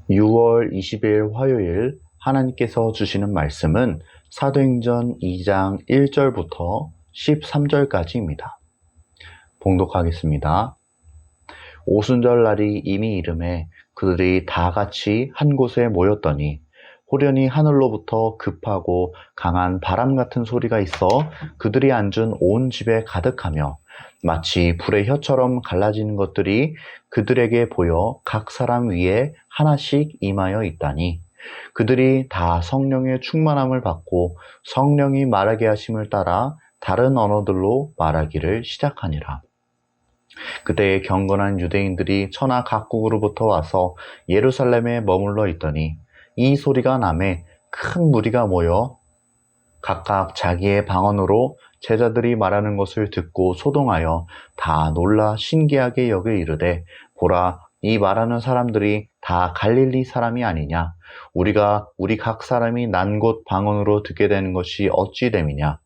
6월 20일 화요일 하나님께서 주시는 말씀은 사도행전 2장 1절부터 13절까지입니다. 봉독하겠습니다. 오순절 날이 이미 이름에 그들이 다 같이 한 곳에 모였더니 호련히 하늘로부터 급하고 강한 바람 같은 소리가 있어 그들이 앉은 온 집에 가득하며 마치 불의 혀처럼 갈라지는 것들이 그들에게 보여 각 사람 위에 하나씩 임하여 있다니 그들이 다 성령의 충만함을 받고 성령이 말하게 하심을 따라 다른 언어들로 말하기를 시작하니라. 그때 경건한 유대인들이 천하 각국으로부터 와서 예루살렘에 머물러 있더니 이 소리가 나매 큰 무리가 모여 각각 자기의 방언으로 제자들이 말하는 것을 듣고 소동하여 다 놀라 신기하게 여겨 이르되 보라 이 말하는 사람들이 다 갈릴리 사람이 아니냐 우리가 우리 각 사람이 난 곳 방언으로 듣게 되는 것이 어찌 됨이냐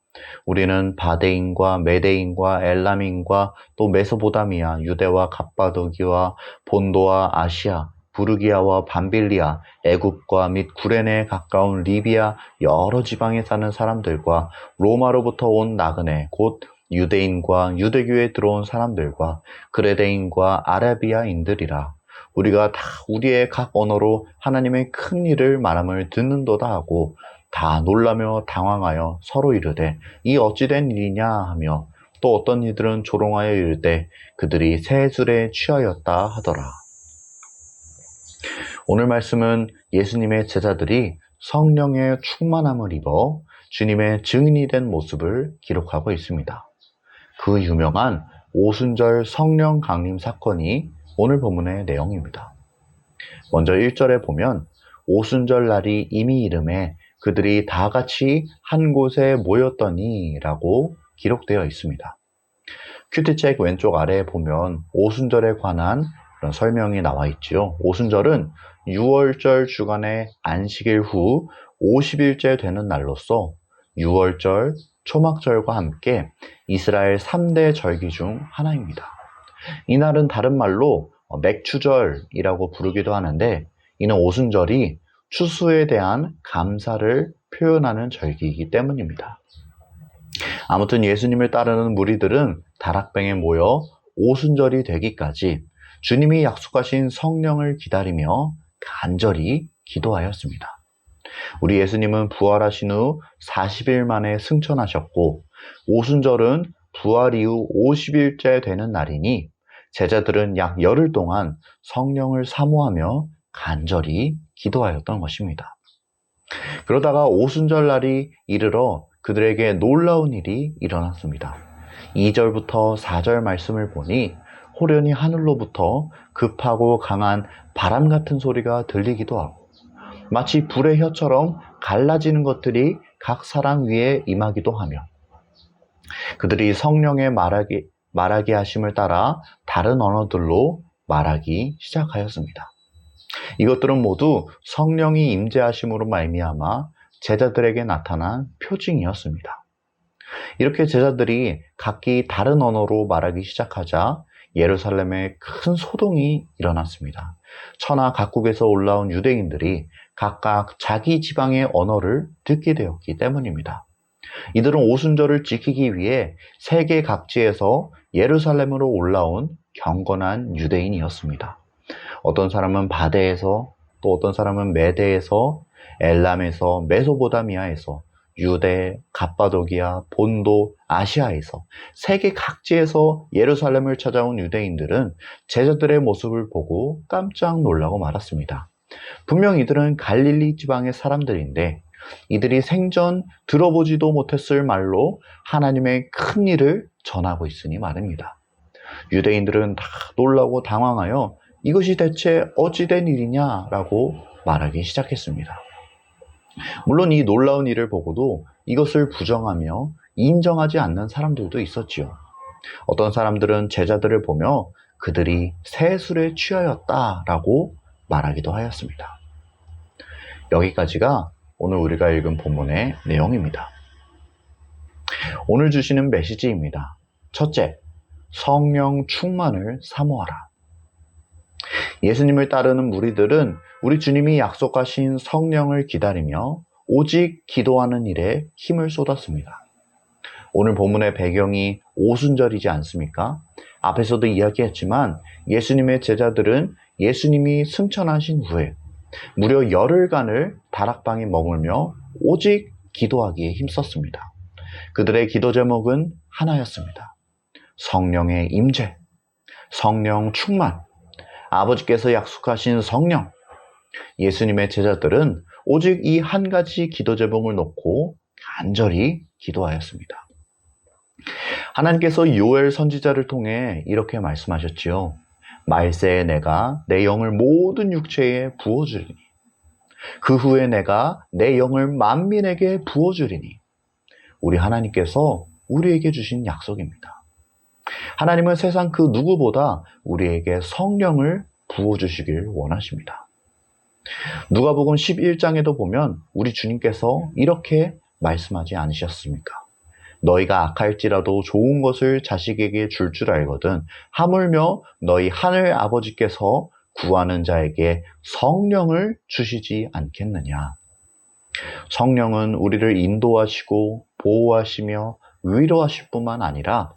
우리는 바데인과 메데인과 엘람인과 또 메소보다미아 유대와 갑바도기와 본도와 아시아 부르기아와 밤빌리아, 애굽과 및 구레네에 가까운 리비아 여러 지방에 사는 사람들과 로마로부터 온 나그네 곧 유대인과 유대교에 들어온 사람들과 그레데인과 아라비아인들이라. 우리가 다 우리의 각 언어로 하나님의 큰 일을 말함을 듣는도다 하고 다 놀라며 당황하여 서로 이르되 이 어찌된 일이냐 하며 또 어떤 이들은 조롱하여 이르되 그들이 새 술에 취하였다 하더라. 오늘 말씀은 예수님의 제자들이 성령의 충만함을 입어 주님의 증인이 된 모습을 기록하고 있습니다. 그 유명한 오순절 성령 강림 사건이 오늘 본문의 내용입니다. 먼저 1절에 보면 오순절 날이 이미 이름에 그들이 다 같이 한 곳에 모였더니 라고 기록되어 있습니다. 큐티책 왼쪽 아래에 보면 오순절에 관한 그런 설명이 나와 있지요. 오순절은 6월절 주간의 안식일 후 50일째 되는 날로서 6월절, 초막절과 함께 이스라엘 3대 절기 중 하나입니다. 이날은 다른 말로 맥추절이라고 부르기도 하는데 이는 오순절이 추수에 대한 감사를 표현하는 절기이기 때문입니다. 아무튼 예수님을 따르는 무리들은 다락방에 모여 오순절이 되기까지 주님이 약속하신 성령을 기다리며 간절히 기도하였습니다. 우리 예수님은 부활하신 후 40일 만에 승천하셨고 오순절은 부활 이후 50일째 되는 날이니 제자들은 약 열흘 동안 성령을 사모하며 간절히 기도하였던 것입니다. 그러다가 오순절 날이 이르러 그들에게 놀라운 일이 일어났습니다. 2절부터 4절 말씀을 보니 호련히 하늘로부터 급하고 강한 바람 같은 소리가 들리기도 하고 마치 불의 혀처럼 갈라지는 것들이 각 사람 위에 임하기도 하며 그들이 성령의 말하게 하심을 따라 다른 언어들로 말하기 시작하였습니다. 이것들은 모두 성령이 임재하심으로 말미암아 제자들에게 나타난 표징이었습니다. 이렇게 제자들이 각기 다른 언어로 말하기 시작하자 예루살렘에 큰 소동이 일어났습니다. 천하 각국에서 올라온 유대인들이 각각 자기 지방의 언어를 듣게 되었기 때문입니다. 이들은 오순절을 지키기 위해 세계 각지에서 예루살렘으로 올라온 경건한 유대인이었습니다. 어떤 사람은 바데에서 또 어떤 사람은 메데에서 엘람에서 메소보다미아에서 유대, 갑바도기아, 본도, 아시아에서 세계 각지에서 예루살렘을 찾아온 유대인들은 제자들의 모습을 보고 깜짝 놀라고 말았습니다. 분명 이들은 갈릴리 지방의 사람들인데 이들이 생전 들어보지도 못했을 말로 하나님의 큰 일을 전하고 있으니 말입니다. 유대인들은 다 놀라고 당황하여 이것이 대체 어찌된 일이냐라고 말하기 시작했습니다. 물론 이 놀라운 일을 보고도 이것을 부정하며 인정하지 않는 사람들도 있었지요. 어떤 사람들은 제자들을 보며 그들이 새 술에 취하였다라고 말하기도 하였습니다. 여기까지가 오늘 우리가 읽은 본문의 내용입니다. 오늘 주시는 메시지입니다. 첫째, 성령 충만을 사모하라. 예수님을 따르는 무리들은 우리 주님이 약속하신 성령을 기다리며 오직 기도하는 일에 힘을 쏟았습니다. 오늘 본문의 배경이 오순절이지 않습니까? 앞에서도 이야기했지만 예수님의 제자들은 예수님이 승천하신 후에 무려 열흘간을 다락방에 머물며 오직 기도하기에 힘썼습니다. 그들의 기도 제목은 하나였습니다. 성령의 임재, 성령 충만, 아버지께서 약속하신 성령. 예수님의 제자들은 오직 이 한 가지 기도 제목을 놓고 간절히 기도하였습니다. 하나님께서 요엘 선지자를 통해 이렇게 말씀하셨지요. 말세에 내가 내 영을 모든 육체에 부어주리니 그 후에 내가 내 영을 만민에게 부어주리니. 우리 하나님께서 우리에게 주신 약속입니다. 하나님은 세상 그 누구보다 우리에게 성령을 부어주시길 원하십니다. 누가복음 11장에도 보면 우리 주님께서 이렇게 말씀하지 않으셨습니까? 너희가 악할지라도 좋은 것을 자식에게 줄 줄 알거든 하물며 너희 하늘 아버지께서 구하는 자에게 성령을 주시지 않겠느냐. 성령은 우리를 인도하시고 보호하시며 위로하실 뿐만 아니라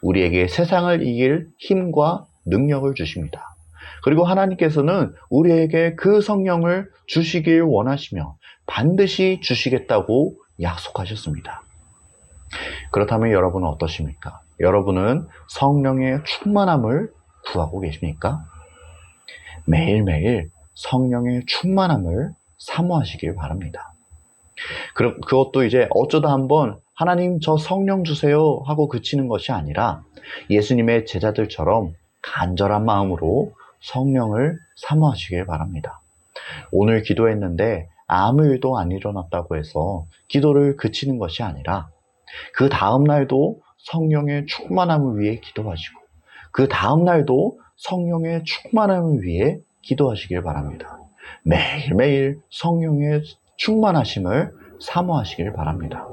우리에게 세상을 이길 힘과 능력을 주십니다. 그리고 하나님께서는 우리에게 그 성령을 주시길 원하시며 반드시 주시겠다고 약속하셨습니다. 그렇다면 여러분은 어떠십니까? 여러분은 성령의 충만함을 구하고 계십니까? 매일매일 성령의 충만함을 사모하시길 바랍니다. 그것도 이제 어쩌다 한번 하나님 저 성령 주세요 하고 그치는 것이 아니라 예수님의 제자들처럼 간절한 마음으로 성령을 사모하시길 바랍니다. 오늘 기도했는데 아무 일도 안 일어났다고 해서 기도를 그치는 것이 아니라 그 다음 날도 성령의 충만함을 위해 기도하시고 그 다음 날도 성령의 충만함을 위해 기도하시길 바랍니다. 매일매일 성령의 충만하심을 사모하시길 바랍니다.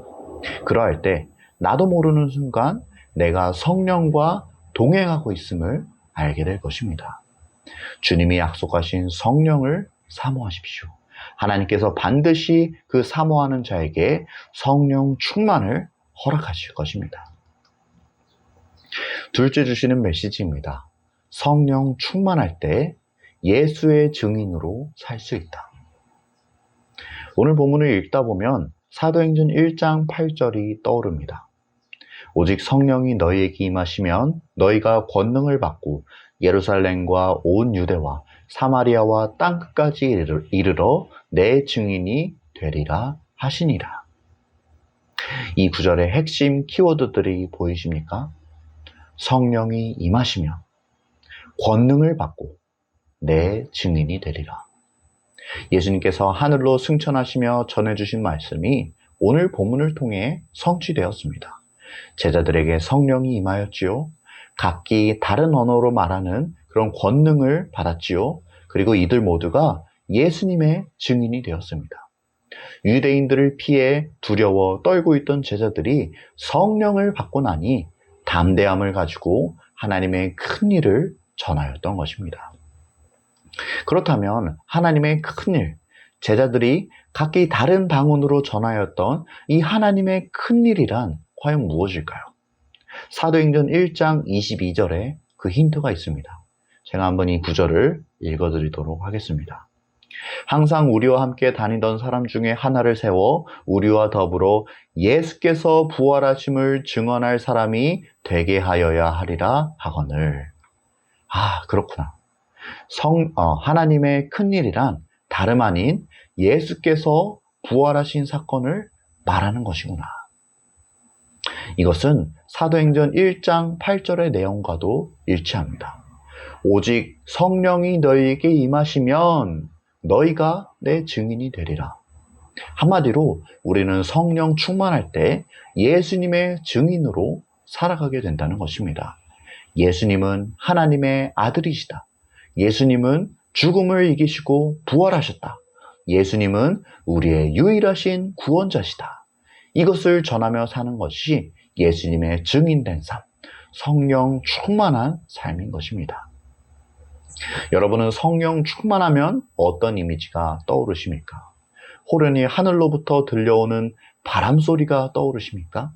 그러할 때 나도 모르는 순간 내가 성령과 동행하고 있음을 알게 될 것입니다. 주님이 약속하신 성령을 사모하십시오. 하나님께서 반드시 그 사모하는 자에게 성령 충만을 허락하실 것입니다. 둘째 주시는 메시지입니다. 성령 충만할 때 예수의 증인으로 살 수 있다. 오늘 본문을 읽다 보면 사도행전 1장 8절이 떠오릅니다. 오직 성령이 너희에게 임하시면 너희가 권능을 받고 예루살렘과 온 유대와 사마리아와 땅끝까지 이르러 내 증인이 되리라 하시니라. 이 구절의 핵심 키워드들이 보이십니까? 성령이 임하시면 권능을 받고 내 증인이 되리라. 예수님께서 하늘로 승천하시며 전해주신 말씀이 오늘 본문을 통해 성취되었습니다. 제자들에게 성령이 임하였지요. 각기 다른 언어로 말하는 그런 권능을 받았지요. 그리고 이들 모두가 예수님의 증인이 되었습니다. 유대인들을 피해 두려워 떨고 있던 제자들이 성령을 받고 나니 담대함을 가지고 하나님의 큰 일을 전하였던 것입니다. 그렇다면 하나님의 큰 일, 제자들이 각기 다른 방언으로 전하였던 이 하나님의 큰 일이란 과연 무엇일까요? 사도행전 1장 22절에 그 힌트가 있습니다. 제가 한번 이 구절을 읽어드리도록 하겠습니다. 항상 우리와 함께 다니던 사람 중에 하나를 세워 우리와 더불어 예수께서 부활하심을 증언할 사람이 되게 하여야 하리라 하거늘. 그렇구나. 하나님의 큰일이란 다름 아닌 예수께서 부활하신 사건을 말하는 것이구나. 이것은 사도행전 1장 8절의 내용과도 일치합니다. 오직 성령이 너희에게 임하시면 너희가 내 증인이 되리라. 한마디로 우리는 성령 충만할 때 예수님의 증인으로 살아가게 된다는 것입니다. 예수님은 하나님의 아들이시다. 예수님은 죽음을 이기시고 부활하셨다. 예수님은 우리의 유일하신 구원자시다. 이것을 전하며 사는 것이 예수님의 증인된 삶, 성령 충만한 삶인 것입니다. 여러분은 성령 충만하면 어떤 이미지가 떠오르십니까? 호련히 하늘로부터 들려오는 바람 소리가 떠오르십니까?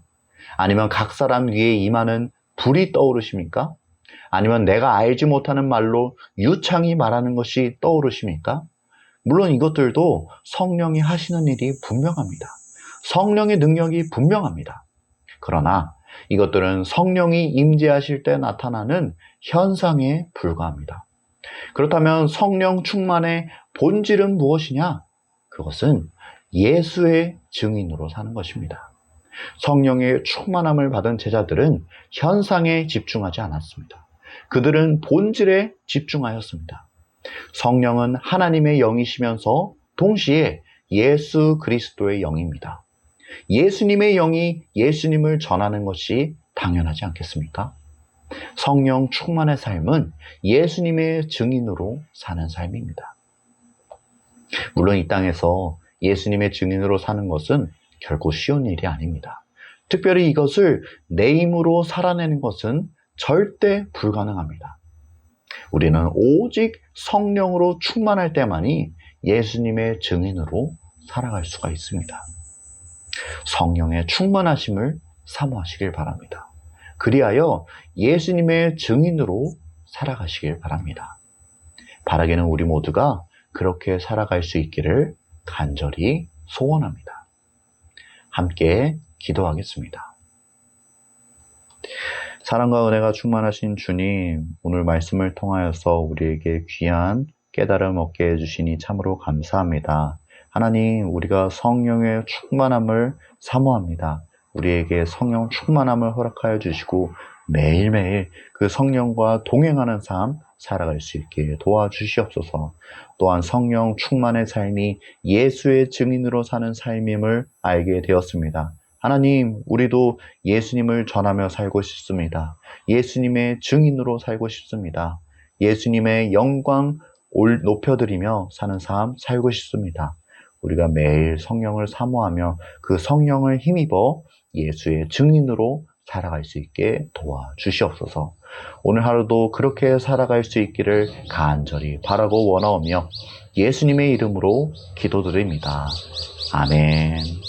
아니면 각 사람 위에 임하는 불이 떠오르십니까? 아니면 내가 알지 못하는 말로 유창히 말하는 것이 떠오르십니까? 물론 이것들도 성령이 하시는 일이 분명합니다. 성령의 능력이 분명합니다. 그러나 이것들은 성령이 임재하실 때 나타나는 현상에 불과합니다. 그렇다면 성령 충만의 본질은 무엇이냐? 그것은 예수의 증인으로 사는 것입니다. 성령의 충만함을 받은 제자들은 현상에 집중하지 않았습니다. 그들은 본질에 집중하였습니다. 성령은 하나님의 영이시면서 동시에 예수 그리스도의 영입니다. 예수님의 영이 예수님을 전하는 것이 당연하지 않겠습니까? 성령 충만의 삶은 예수님의 증인으로 사는 삶입니다. 물론 이 땅에서 예수님의 증인으로 사는 것은 결코 쉬운 일이 아닙니다. 특별히 이것을 내 힘으로 살아내는 것은 절대 불가능합니다. 우리는 오직 성령으로 충만할 때만이 예수님의 증인으로 살아갈 수가 있습니다. 성령의 충만하심을 사모하시길 바랍니다. 그리하여 예수님의 증인으로 살아가시길 바랍니다. 바라기는 우리 모두가 그렇게 살아갈 수 있기를 간절히 소원합니다. 함께 기도하겠습니다. 사랑과 은혜가 충만하신 주님, 오늘 말씀을 통하여서 우리에게 귀한 깨달음 얻게 해주시니 참으로 감사합니다. 하나님, 우리가 성령의 충만함을 사모합니다. 우리에게 성령 충만함을 허락하여 주시고 매일매일 그 성령과 동행하는 삶 살아갈 수 있게 도와주시옵소서. 또한 성령 충만의 삶이 예수의 증인으로 사는 삶임을 알게 되었습니다. 하나님, 우리도 예수님을 전하며 살고 싶습니다. 예수님의 증인으로 살고 싶습니다. 예수님의 영광 높여드리며 사는 삶 살고 싶습니다. 우리가 매일 성령을 사모하며 그 성령을 힘입어 예수의 증인으로 살아갈 수 있게 도와주시옵소서. 오늘 하루도 그렇게 살아갈 수 있기를 간절히 바라고 원하오며 예수님의 이름으로 기도드립니다. 아멘.